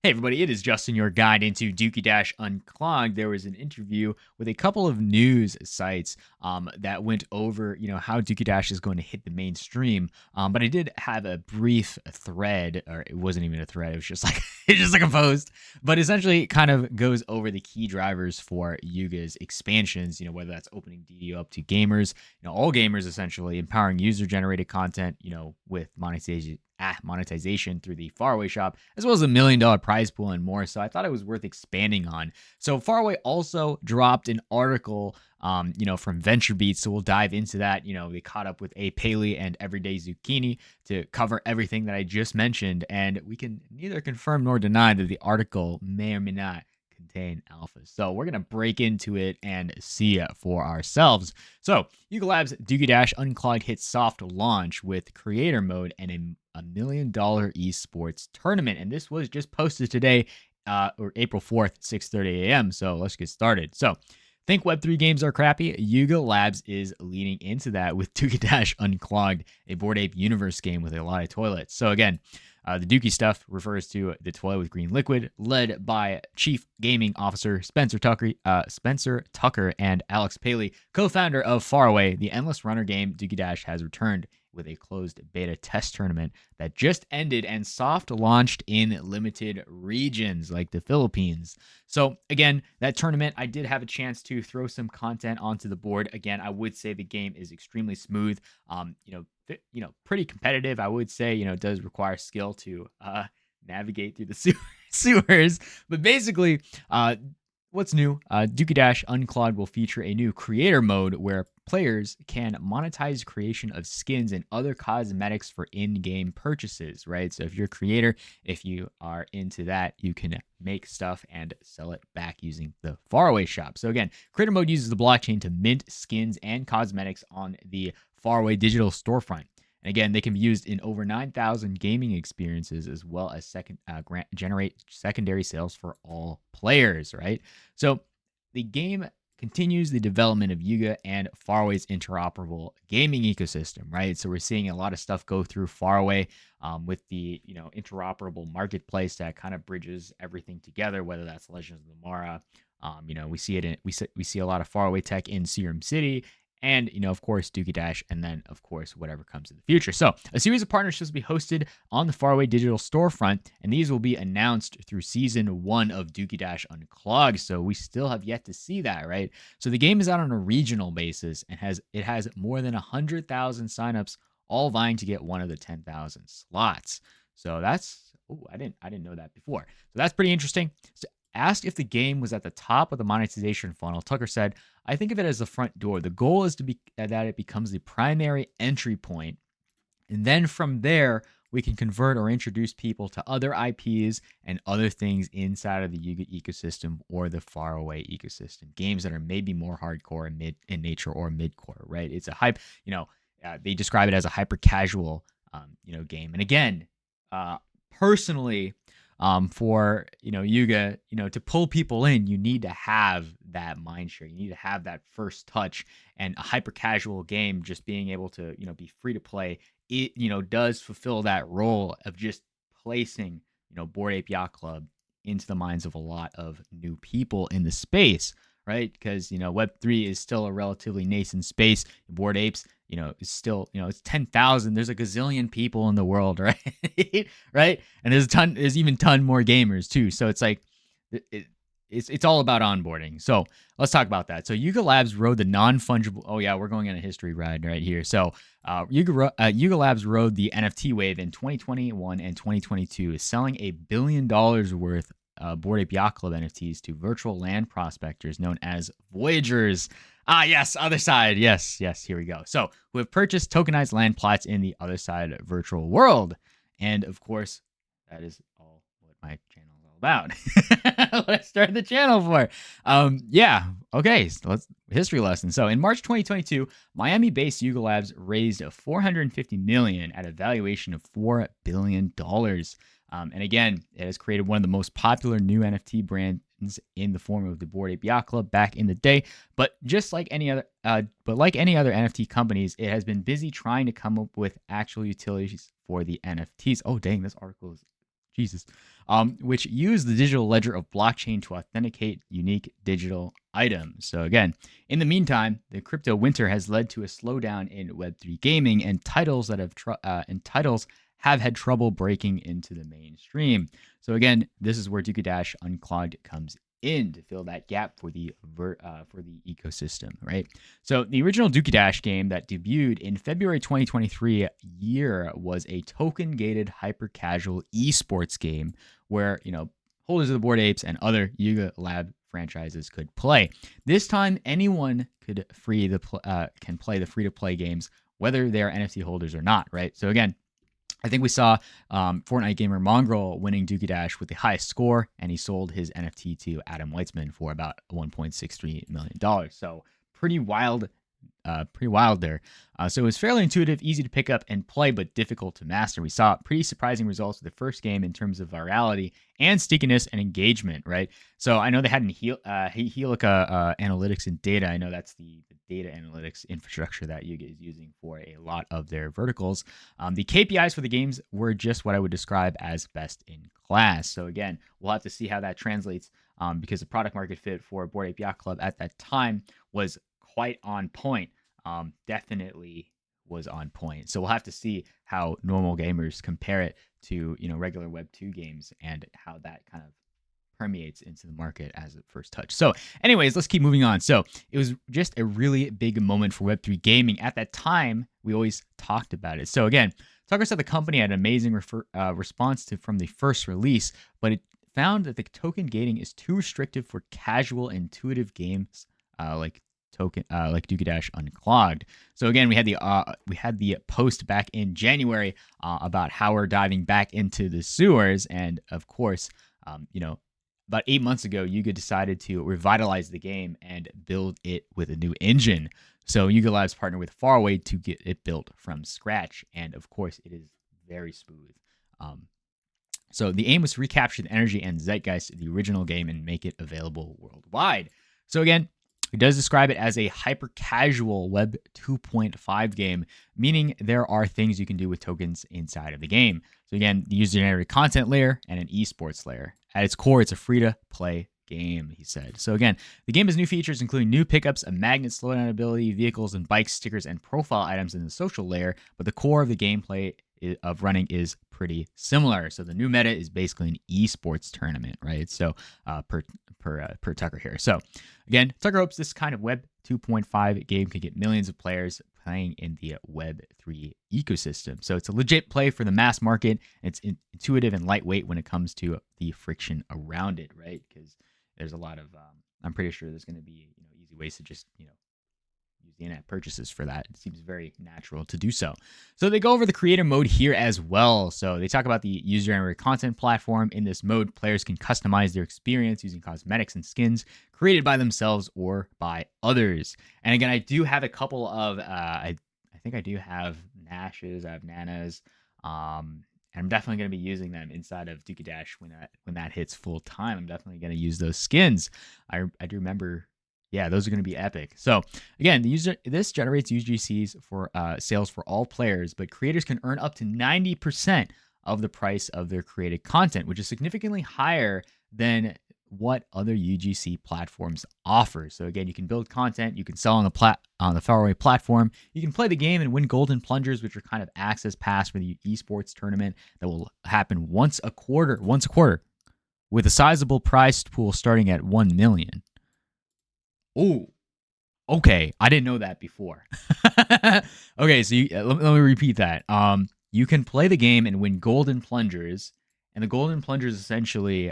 Hey everybody, it is Justin, your guide into Dookey Dash Unclogged. There was an interview with a couple of news sites that went over, how Dookey Dash is going to hit the mainstream. But I did have a brief thread, or it wasn't even a thread. It was just like it's just like a post, but essentially it kind of goes over the key drivers for Yuga's expansions. Whether that's opening DDO up to gamers, all gamers essentially, empowering user-generated content, with monetization through the Faraway Shop, as well as $1 million prize pool and more. So I thought it was worth expanding on. So Faraway also dropped an article, from VentureBeat. So we'll dive into that. They caught up with A. Paley and Everyday Zucchini to cover everything that I just mentioned. And we can neither confirm nor deny that the article may or may not contain alpha. So we're going to break into it and see it for ourselves. So Yuga Labs Dookey Dash Unclogged hit soft launch with creator mode and a $1 million esports tournament. And this was just posted today, or April 4th, 6:30 a.m. So let's get started. So think Web3 games are crappy? Yuga Labs is leading into that with Dookey Dash Unclogged, a Bored Ape Universe game with a lot of toilets. So again, the Dookie stuff refers to the toilet with green liquid, led by Chief Gaming Officer Spencer Tucker and Alex Paley, co-founder of Faraway. The Endless Runner game Dookey Dash has returned with a closed beta test tournament that just ended and soft launched in limited regions like the Philippines. So again, that tournament, I did have a chance to throw some content onto the board. Again, I would say the game is extremely smooth. Pretty competitive. I would say, it does require skill to navigate through the sewers. But basically, what's new? Dookey Dash Unclogged will feature a new creator mode where players can monetize creation of skins and other cosmetics for in-game purchases, right? So if you're a creator, if you are into that, you can make stuff and sell it back using the Faraway Shop. So again, creator mode uses the blockchain to mint skins and cosmetics on the Faraway digital storefront. And again, they can be used in over 9,000 gaming experiences, as well as generate secondary sales for all players, right? So the game continues the development of Yuga and Faraway's interoperable gaming ecosystem, right? So we're seeing a lot of stuff go through Faraway with the interoperable marketplace that kind of bridges everything together, whether that's Legends of the Mara. We see it we see a lot of Faraway tech in Serum City. And, of course, Dookey Dash, and then, of course, whatever comes in the future. So, a series of partnerships will be hosted on the Faraway digital storefront, and these will be announced through Season 1 of Dookey Dash Unclogged. So, we still have yet to see that, right? So, the game is out on a regional basis, and it has more than 100,000 signups, all vying to get one of the 10,000 slots. So, I didn't know that before. So, that's pretty interesting. So, asked if the game was at the top of the monetization funnel, Tucker said, "I think of it as the front door. The goal is that it becomes the primary entry point, and then from there we can convert or introduce people to other IPs and other things inside of the Yuga ecosystem or the Faraway ecosystem. Games that are maybe more hardcore and in nature or mid-core, right? It's a hype. They describe it as a hyper casual, game. And again, personally." For Yuga, to pull people in, you need to have that mind share. You need to have that first touch, and a hyper casual game, just being able to be free to play, it does fulfill that role of just placing Bored Ape Yacht Club into the minds of a lot of new people in the space, right? Because Web3 is still a relatively nascent space. Bored Apes, is still it's 10,000. There's a gazillion people in the world, right? Right, and there's even ton more gamers too. So it's like it's all about onboarding. So let's talk about that. So Yuga Labs rode the non-fungible. Oh yeah, we're going on a history ride right here. So Yuga Labs rode the NFT wave in 2021 and 2022, selling $1 billion worth Bored Ape Yacht Club NFTs to virtual land prospectors known as Voyagers. Ah, yes, other side. Yes, here we go. So, who have purchased tokenized land plots in the other side virtual world. And of course, that is all what my channel is all about. What I started the channel for. Okay, so let's history lesson. So, in March 2022, Miami-based Yuga Labs raised $450 million at a valuation of $4 billion. And again, it has created one of the most popular new NFT brands in the form of the Bored Ape Yacht Club back in the day. But just like any other, NFT companies, it has been busy trying to come up with actual utilities for the NFTs. Oh, dang, this article is Jesus. which use the digital ledger of blockchain to authenticate unique digital items. So again, in the meantime, the crypto winter has led to a slowdown in Web3 gaming, and titles have had trouble breaking into the mainstream. So again, this is where Dookey Dash Unclogged comes in to fill that gap for the ecosystem, right? So the original Dookey Dash game that debuted in February 2023 year was a token-gated hyper-casual esports game where, holders of the Bored Apes and other Yuga Lab franchises could play. This time, anyone can play the free-to-play games, whether they are NFT holders or not, right? So again, I think we saw Fortnite gamer Mongrel winning Dookey Dash with the highest score, and he sold his NFT to Adam Weitzman for about $1.63 million. So pretty wild there. So it was fairly intuitive, easy to pick up and play, but difficult to master. We saw pretty surprising results with the first game in terms of virality and stickiness and engagement, right? So I know they had an Helica analytics and data. I know that's the data analytics infrastructure that Yuga is using for a lot of their verticals. The KPIs for the games were just what I would describe as best in class. So again, we'll have to see how that translates because the product market fit for Bored Ape Yacht Club at that time was quite on point. Definitely was on point. So we'll have to see how normal gamers compare it to regular Web 2 games and how that kind of permeates into the market as it first touched. So anyways, let's keep moving on. So it was just a really big moment for Web3 gaming. At that time, we always talked about it. So again, Tucker said the company had an amazing response from the first release, but it found that the token gating is too restrictive for casual, intuitive games like Dookey Dash Unclogged. So again, we had the post back in January about how we're diving back into the sewers, and of course, about 8 months ago, Yuga decided to revitalize the game and build it with a new engine. So Yuga Labs partnered with Faraway to get it built from scratch, and of course, it is very smooth. So the aim was to recapture the energy and zeitgeist of the original game and make it available worldwide. So again, it does describe it as a hyper-casual Web 2.5 game, meaning there are things you can do with tokens inside of the game. So again, the user-generated content layer and an esports layer. At its core, it's a free-to-play game, he said. So again, the game has new features, including new pickups, a magnet slowdown ability, vehicles and bikes, stickers, and profile items in the social layer, but the core of the gameplay of running is pretty similar. So the new meta is basically an esports tournament, right? So per Tucker here. So again, Tucker hopes this kind of Web 2.5 game can get millions of players playing in the Web 3 ecosystem. So it's a legit play for the mass market. It's intuitive and lightweight when it comes to the friction around it, right? Because there's a lot of, I'm pretty sure there's going to be easy ways to just use the in-app purchases for that. It seems very natural to do so. So they go over the creator mode here as well. So they talk about the user-generated content platform. In this mode, players can customize their experience using cosmetics and skins created by themselves or by others. And again, I do have a couple of, I think I do have Nashes, I have Nanas, and I'm definitely going to be using them inside of Dookey Dash when that hits full time. I'm definitely going to use those skins. I do remember. Yeah, those are going to be epic. So again, this generates UGCs for sales for all players, but creators can earn up to 90% of the price of their created content, which is significantly higher than what other UGC platforms offer. So again, you can build content, you can sell on the Faraway platform, you can play the game and win golden plungers, which are kind of access pass for the esports tournament that will happen once a quarter, with a sizable prize pool starting at 1 million. Oh, okay. I didn't know that before. Okay, so let me repeat that. You can play the game and win golden plungers, and the golden plungers essentially,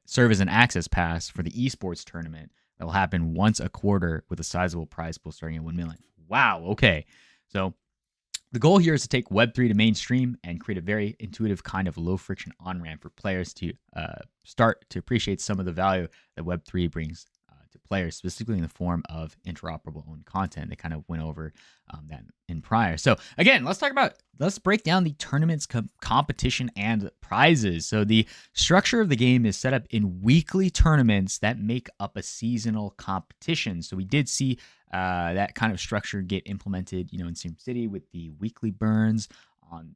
serve as an access pass for the esports tournament that will happen once a quarter with a sizable prize pool starting at 1 million. Wow. Okay, so the goal here is to take Web3 to mainstream and create a very intuitive kind of low-friction on-ramp for players to start to appreciate some of the value that Web3 brings to players, specifically in the form of interoperable owned content. They kind of went over that in prior. So again, let's break down the tournament's competition and prizes. So the structure of the game is set up in weekly tournaments that make up a seasonal competition. So we did see that kind of structure get implemented, in SimCity with the weekly burns on,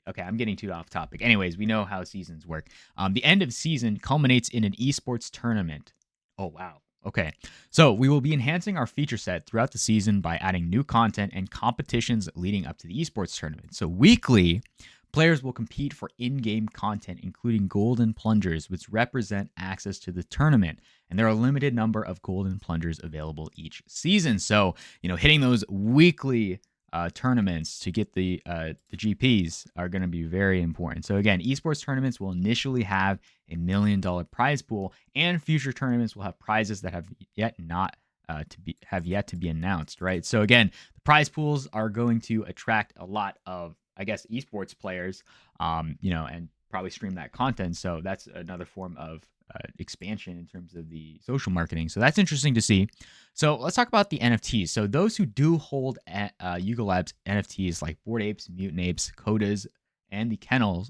Okay, I'm getting too off topic. Anyways, we know how seasons work. The end of season culminates in an esports tournament. Oh, wow. Okay. So we will be enhancing our feature set throughout the season by adding new content and competitions leading up to the esports tournament. So weekly, players will compete for in-game content, including golden plungers, which represent access to the tournament. And there are a limited number of golden plungers available each season. So, hitting those weekly tournaments to get the GPs are going to be very important. So again, esports tournaments will initially have $1 million prize pool, and future tournaments will have prizes that have yet to be announced. Right. So again, the prize pools are going to attract a lot of, I guess, esports players, and probably stream that content. So that's another form of expansion in terms of the social marketing. So that's interesting to see. So let's talk about the NFTs. So those who do hold Yuga Labs NFTs like Bored Apes, Mutant Apes, Codas, and the Kennel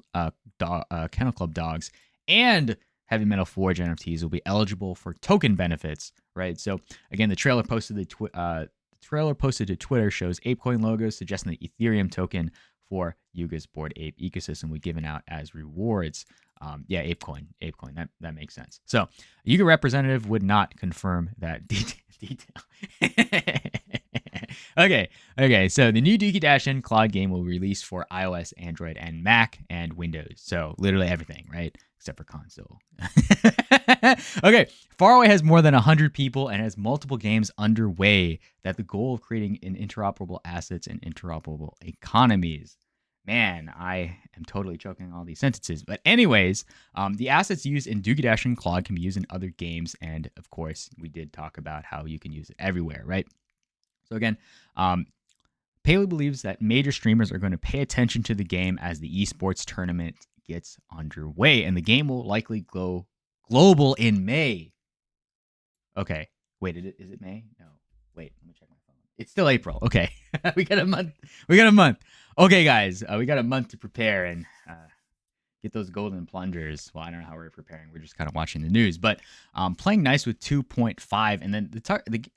Club dogs, and Heavy Metal Forge NFTs will be eligible for token benefits, right? So again, the trailer posted to Twitter shows ApeCoin logos suggesting the Ethereum token for Yuga's Bored Ape ecosystem will be given out as rewards. ApeCoin. That makes sense. So, a Yuga representative would not confirm that detail. Okay. So the new Dookey Dash and Cloud game will release for iOS, Android, and Mac and Windows. So literally everything, right? Except for console. Okay. Faraway has more than 100 people and has multiple games underway. That the goal of creating an interoperable assets and interoperable economies. Man, I am totally choking all these sentences. But anyways, the assets used in Dookey Dash and Claude can be used in other games. And of course, we did talk about how you can use it everywhere, right? So again, Paley believes that major streamers are going to pay attention to the game as the esports tournament gets underway. And the game will likely go global in May. Okay. Wait, is it May? No. Wait, let me check my phone. It's still April. Okay. We got a month. Okay, guys, we got a month to prepare and get those golden plungers. Well, I don't know how we're preparing. We're just kind of watching the news. But playing nice with 2.5. And then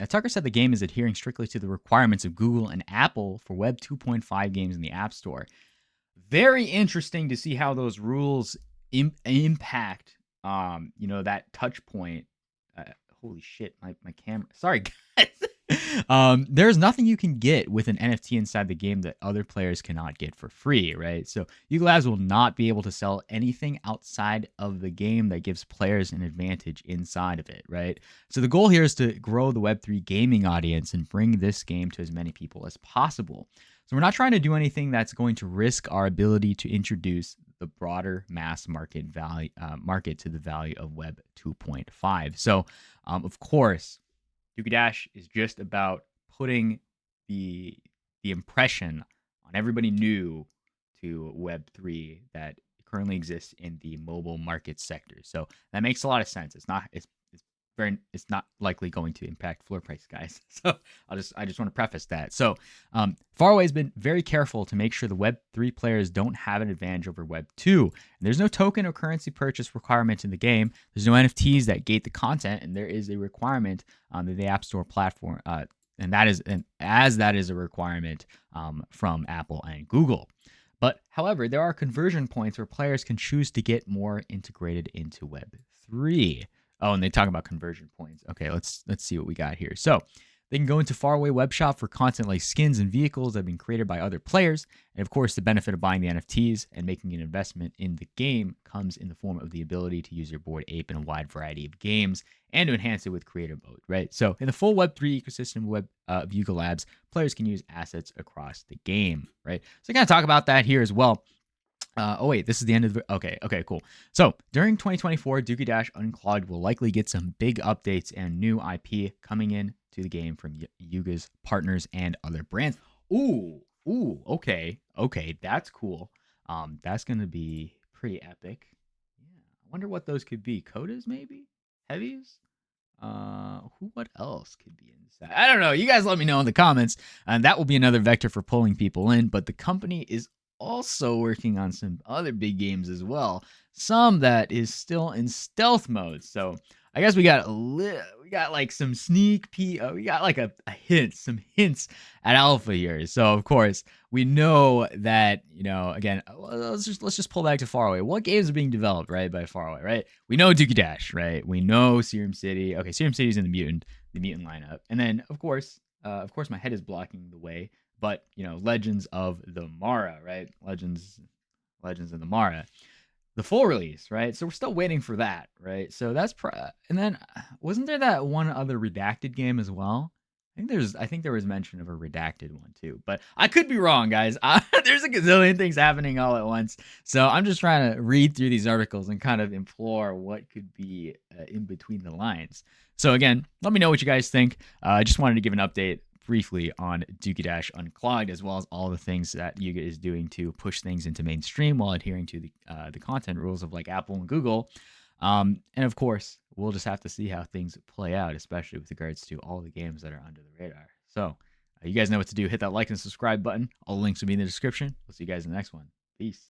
Tucker said the game is adhering strictly to the requirements of Google and Apple for Web 2.5 games in the App Store. Very interesting to see how those rules impact, that touch point. Holy shit, my camera. Sorry, guys. There's nothing you can get with an NFT inside the game that other players cannot get for free, right? So Yuga Labs will not be able to sell anything outside of the game that gives players an advantage inside of it, right? So the goal here is to grow the Web3 gaming audience and bring this game to as many people as possible. So we're not trying to do anything that's going to risk our ability to introduce the broader mass market market to the value of Web 2.5. So, of course, Dookey Dash is just about putting the impression on everybody new to Web3 that currently exists in the mobile market sector. So that makes a lot of sense. It's not likely going to impact floor price, guys. So I just want to preface that. So Faraway has been very careful to make sure the Web3 players don't have an advantage over Web2. And there's no token or currency purchase requirement in the game. There's no NFTs that gate the content, and there is a requirement on the App Store platform, and that is a requirement from Apple and Google. But however, there are conversion points where players can choose to get more integrated into Web3. Oh, and they talk about conversion points. Okay, let's see what we got here. So they can go into Faraway Web Shop for content like skins and vehicles that have been created by other players. And of course, the benefit of buying the NFTs and making an investment in the game comes in the form of the ability to use your Bored Ape in a wide variety of games and to enhance it with creative mode, right? So in the full Web3 ecosystem of Yuga Labs, players can use assets across the game, right? So I kind of talk about that here as well. This is the end of the... Okay, cool. So, during 2024, Dookey Dash Unclogged will likely get some big updates and new IP coming in to the game from Yuga's partners and other brands. Ooh, okay, that's cool. That's going to be pretty epic. Yeah, I wonder what those could be. Codas, maybe? Heavies? What else could be inside? I don't know. You guys let me know in the comments, and that will be another vector for pulling people in, but the company is also working on some other big games as well. Some that is still in stealth mode. So I guess we got got like some sneak peek. We got like a hint, some hints at alpha here. So of course we know that, again, let's just pull back to Faraway. What games are being developed, right, by Faraway, right? We know Dookey Dash, right? We know Serum City. Okay, Serum City's in the mutant lineup, and then of course, my head is blocking the way. But Legends of the Mara, right? Legends of the Mara, the full release, right? So we're still waiting for that, right? So and then wasn't there that one other redacted game as well? I think there was mention of a redacted one too, but I could be wrong, guys. There's a gazillion things happening all at once, so I'm just trying to read through these articles and kind of implore what could be in between the lines. So again, let me know what you guys think. I just wanted to give an update briefly on Dookey Dash Unclogged, as well as all the things that Yuga is doing to push things into mainstream while adhering to the content rules of like Apple and Google. And of course, we'll just have to see how things play out, especially with regards to all the games that are under the radar. So you guys know what to do. Hit that like and subscribe button. All the links will be in the description. We'll see you guys in the next one. Peace.